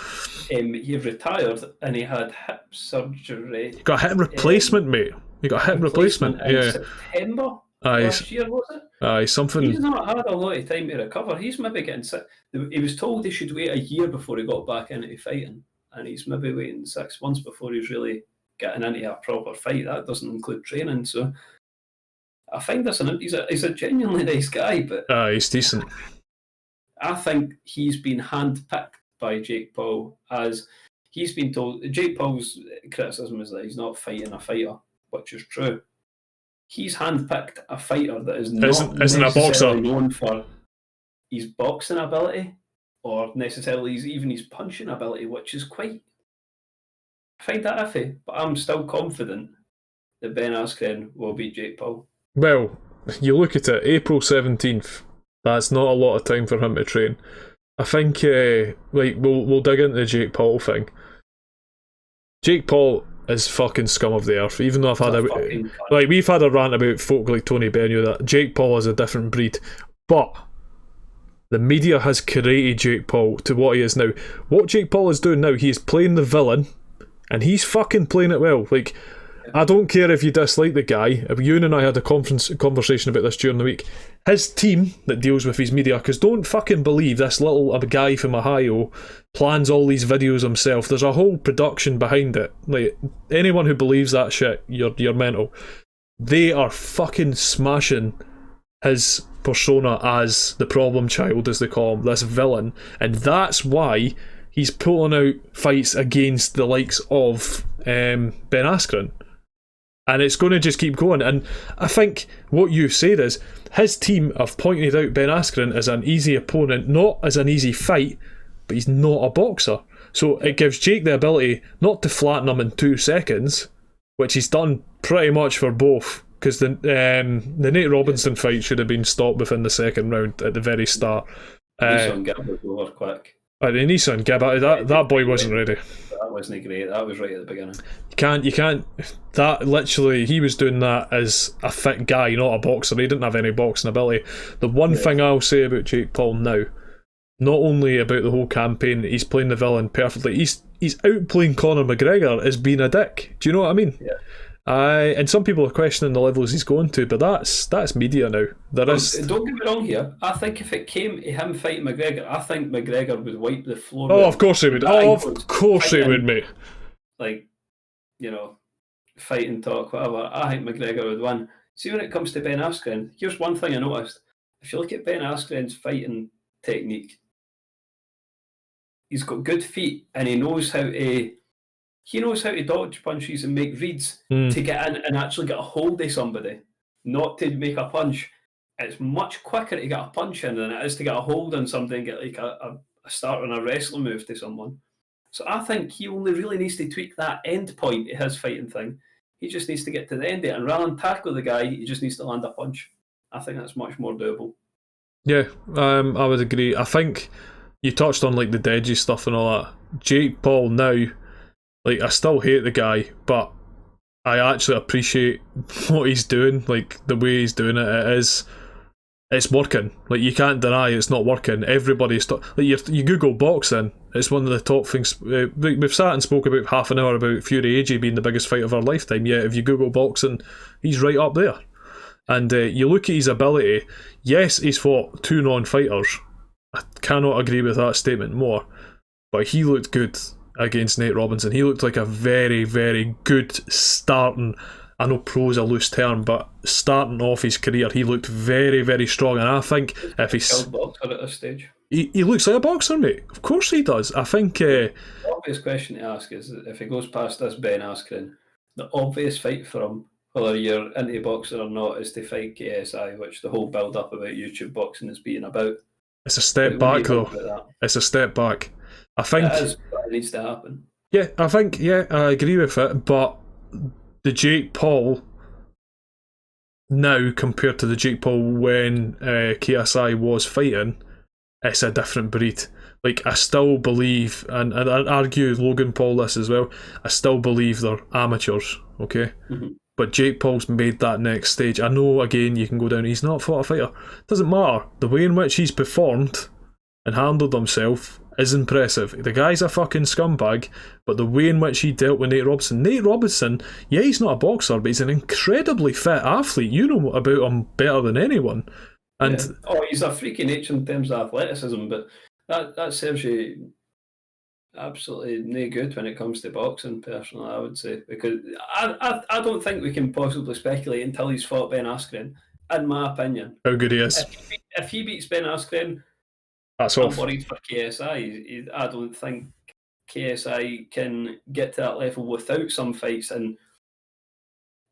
He retired and he had hip surgery. You got a hip replacement, mate. You got a hip replacement. In September Aye, last year, was it? He's something. not had a lot of time to recover. He's maybe getting sick. He was told he should wait a year before he got back into fighting, and he's maybe waiting 6 months before he's really getting into a proper fight. That doesn't include training. So I find this he's a genuinely nice guy, but He's decent. I think he's been handpicked by Jake Paul, as he's been told. Jake Paul's criticism is that he's not fighting a fighter, which is true. He's handpicked a fighter that is not isn't a boxer known for his boxing ability or necessarily his punching ability, which is quite. I find that iffy, but I'm still confident that Ben Askren will beat Jake Paul. Well, you look at it, April 17th. That's not a lot of time for him to train. I think, we'll dig into the Jake Paul thing. Jake Paul is fucking scum of the earth. Even though we've had a rant about folk like Tony Benio that Jake Paul is a different breed, but the media has created Jake Paul to what he is now. What Jake Paul is doing now, he is playing the villain, and he's fucking playing it well. Like, I don't care if you dislike the guy. Ewan and I had a conversation about this during the week. His team that deals with his media, because don't fucking believe this little guy from Ohio plans all these videos himself. There's a whole production behind it. Like, anyone who believes that shit, you're mental. They are fucking smashing his persona as the problem child, as they call him, this villain, and that's why he's pulling out fights against the likes of Ben Askren. And it's going to just keep going. And I think what you've said is his team have pointed out Ben Askren as an easy opponent, not as an easy fight, but he's not a boxer. So it gives Jake the ability not to flatten him in 2 seconds, which he's done pretty much for both. Because the Nate Robinson fight should have been stopped within the second round at the very start. Nissan Gib was over quick. The Nissan Gib, that boy wasn't ready. That wasn't great. That was right at the beginning. You can't. That literally, he was doing that as a fit guy, not a boxer. He didn't have any boxing ability. The one thing I'll say about Jake Paul now, not only about the whole campaign, he's playing the villain perfectly. He's outplaying Conor McGregor as being a dick. Do you know what I mean? Yeah. And some people are questioning the levels he's going to, but that's media now. Don't get me wrong here. I think if it came to him fighting McGregor, I think McGregor would wipe the floor. Oh, of course he would. Oh, of course he would, mate. Like, fighting talk, whatever. I think McGregor would win. See, when it comes to Ben Askren, here's one thing I noticed. If you look at Ben Askren's fighting technique, he's got good feet and he knows how to dodge punches and make reads to get in and actually get a hold of somebody, not to make a punch. It's much quicker to get a punch in than it is to get a hold on something and get like a start on a wrestling move to someone. So I think he only really needs to tweak that end point of his fighting thing. He just needs to get to the end of it, and rather than tackle the guy, he just needs to land a punch. I think that's much more doable. Yeah, I would agree. I think you touched on like the Deji stuff and all that. Jake Paul now, like, I still hate the guy, but I actually appreciate what he's doing. Like, the way he's doing it, it's working. Like, you can't deny it's not working. Everybody's you Google boxing, it's one of the top things. We've sat and spoke about half an hour about Fury AJ being the biggest fight of our lifetime. Yeah, if you Google boxing, he's right up there. And you look at his ability. Yes, he's fought 2 non-fighters. I cannot agree with that statement more. But he looked good against Nate Robinson. He looked like a very, very good starting. I know pro is a loose term, but starting off his career, he looked very, very strong. And I think if he's boxer at this stage, he looks like a boxer, mate. Of course he does. I think the obvious question to ask is, if he goes past this Ben Askren, the obvious fight for him, whether you're into boxing or not, is to fight KSI, which the whole build up about YouTube boxing is being about. It's a step back, though. It's a step back. I think it needs to happen. Yeah, I think, I agree with it, but the Jake Paul now compared to the Jake Paul when KSI was fighting, it's a different breed. Like, I still believe, and I'd argue Logan Paul this as well, I still believe they're amateurs, okay? Mm-hmm. But Jake Paul's made that next stage. I know, again, you can go down, he's not fought a fighter. Doesn't matter. The way in which he's performed and handled himself is impressive. The guy's a fucking scumbag, but the way in which he dealt with Nate Robinson, yeah, he's not a boxer, but he's an incredibly fit athlete. You know about him better than anyone. And he's a freaky nature in terms of athleticism, but that serves you absolutely no good when it comes to boxing, personally, I would say, because I don't think we can possibly speculate until he's fought Ben Askren, in my opinion. How good he is. If he beats Ben Askren, that's I'm off. worried for KSI. I don't think KSI can get to that level without some fights, and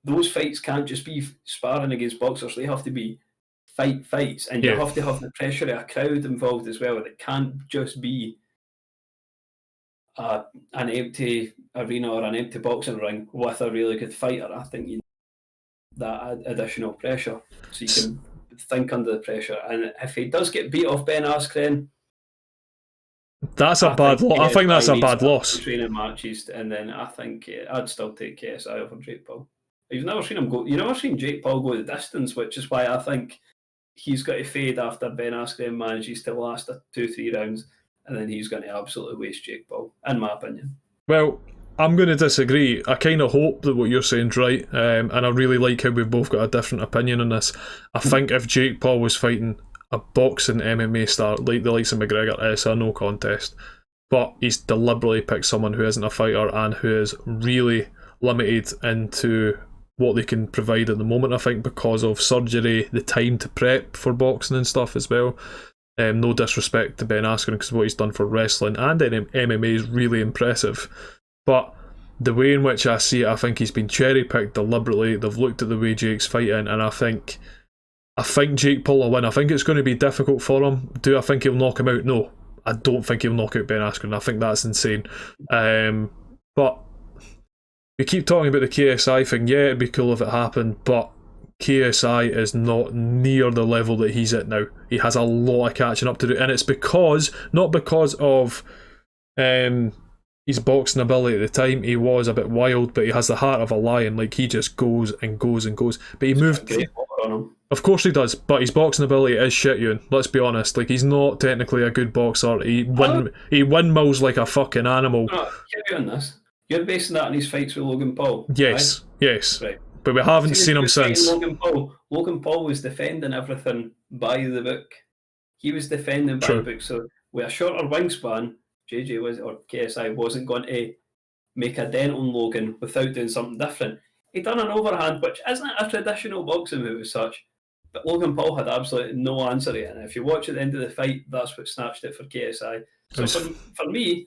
those fights can't just be sparring against boxers. They have to be fights, and you have to have the pressure of a crowd involved as well. It can't just be an empty arena or an empty boxing ring with a really good fighter. I think you need that additional pressure so you can think under the pressure. And if he does get beat off Ben Askren, that's a bad loss. I think that's a bad loss. Training matches, and then I think I'd still take KSI over Jake Paul. You've never seen him go. You've never seen Jake Paul go the distance, which is why I think he's got to fade after Ben Askren manages to last 2-3 rounds, and then he's going to absolutely waste Jake Paul, in my opinion. Well, I'm going to disagree. I kind of hope that what you're saying's right, and I really like how we've both got a different opinion on this. I think if Jake Paul was fighting a boxing MMA star like the likes of McGregor, it's a no contest. But he's deliberately picked someone who isn't a fighter and who is really limited into what they can provide at the moment, I think, because of surgery, the time to prep for boxing and stuff as well. No disrespect to Ben Askren, because what he's done for wrestling and MMA is really impressive. But the way in which I see it, I think he's been cherry-picked deliberately. They've looked at the way Jake's fighting, and I think Jake Paul will win. I think it's going to be difficult for him. Do I think he'll knock him out? No. I don't think he'll knock out Ben Askren. I think that's insane. But we keep talking about the KSI thing. Yeah, it'd be cool if it happened, but KSI is not near the level that he's at now. He has a lot of catching up to do, and it's not because of his boxing ability at the time. He was a bit wild, but he has the heart of a lion. Like, he just goes and goes and goes. But he moved. Of course he does, but his boxing ability is shit, Ewan. Let's be honest. Like, he's not technically a good boxer. He windmills like a fucking animal. No, get you on this. You're basing that on his fights with Logan Paul. Yes, right? yes. Right. But we haven't seen him since. Logan Paul was defending everything by the book. He was defending by the book. So with a shorter wingspan, KSI wasn't going to make a dent on Logan without doing something different. He done an overhand, which isn't a traditional boxing move as such. But Logan Paul had absolutely no answer to it. And if you watch at the end of the fight, that's what snatched it for KSI. So for me,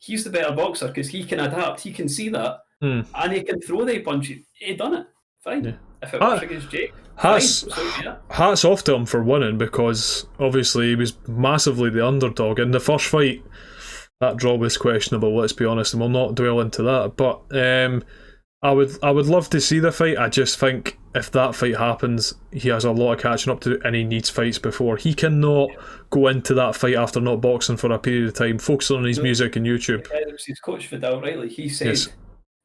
he's the better boxer because he can adapt. He can see that. And he can throw the punch. He done it. Fine. Yeah. If it works against Jake, hats off to him for winning, because obviously he was massively the underdog. In the first fight, that draw was questionable, let's be honest, and we'll not dwell into that. But I would love to see the fight. I just think if that fight happens, he has a lot of catching up to do, and he needs fights before. He cannot go into that fight after not boxing for a period of time, focusing on his music and YouTube. It was his coach Vidal Riley. He said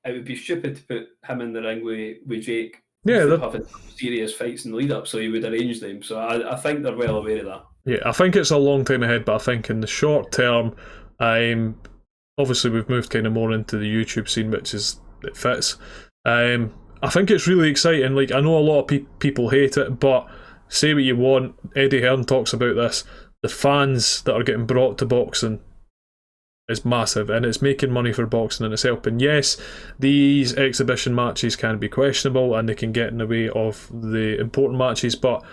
it would be stupid to put him in the ring with Jake. Yeah, they're having serious fights in the lead up, so he would arrange them. So I think they're well aware of that. Yeah, I think it's a long time ahead, but I think in the short term, obviously we've moved kind of more into the YouTube scene, which is it fits. I think it's really exciting. Like, I know a lot of people hate it, but say what you want. Eddie Hearn talks about this. The fans that are getting brought to boxing is massive, and it's making money for boxing, and it's helping. Yes, these exhibition matches can be questionable and they can get in the way of the important matches, but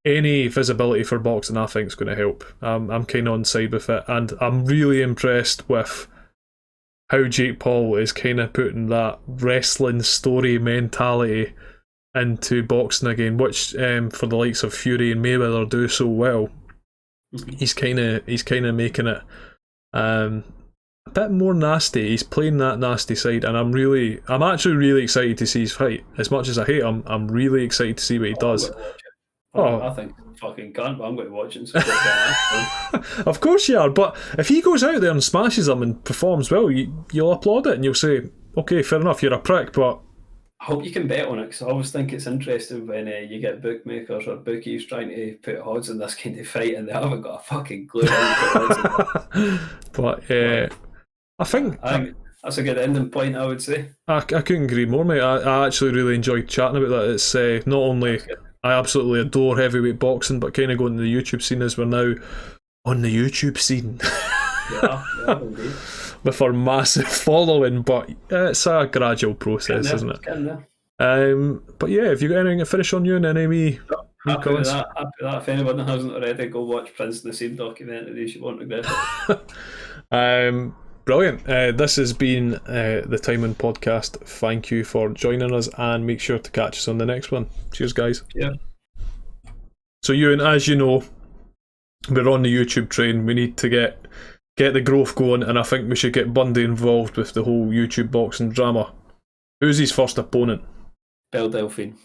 any visibility for boxing, I think, is going to help. I'm kind of on side with it, and I'm really impressed with how Jake Paul is kind of putting that wrestling story mentality into boxing again, which for the likes of Fury and Mayweather do so well. He's kind of making it a bit more nasty. He's playing that nasty side, and I'm actually really excited to see his fight. As much as I hate him, I'm really excited to see what he does. I think fucking can't, but I'm going to watch it. Of course you are, but if he goes out there and smashes them and performs well, you'll applaud it and you'll say, okay, fair enough, you're a prick, but I hope you can bet on it, because I always think it's interesting when you get bookmakers or bookies trying to put odds in this kind of fight and they haven't got a fucking clue how to put odds in it. But I think that's a good ending point, I would say. I couldn't agree more, mate. I actually really enjoyed chatting about that. It's not only I absolutely adore heavyweight boxing, but kind of going to the YouTube scene as we're now on the YouTube scene. Yeah, indeed. With our massive following, but it's a gradual process, isn't it? But yeah, have you got anything to finish on you and any Happy with that. If anyone hasn't already, go watch Prince Nassim documentaries. You won't regret it. Brilliant. This has been the Time In Podcast. Thank you for joining us, and make sure to catch us on the next one. Cheers, guys. Yeah. So Ewan, as you know, we're on the YouTube train. We need to get the growth going, and I think we should get Bundy involved with the whole YouTube boxing drama. Who's his first opponent? Belle Delphine.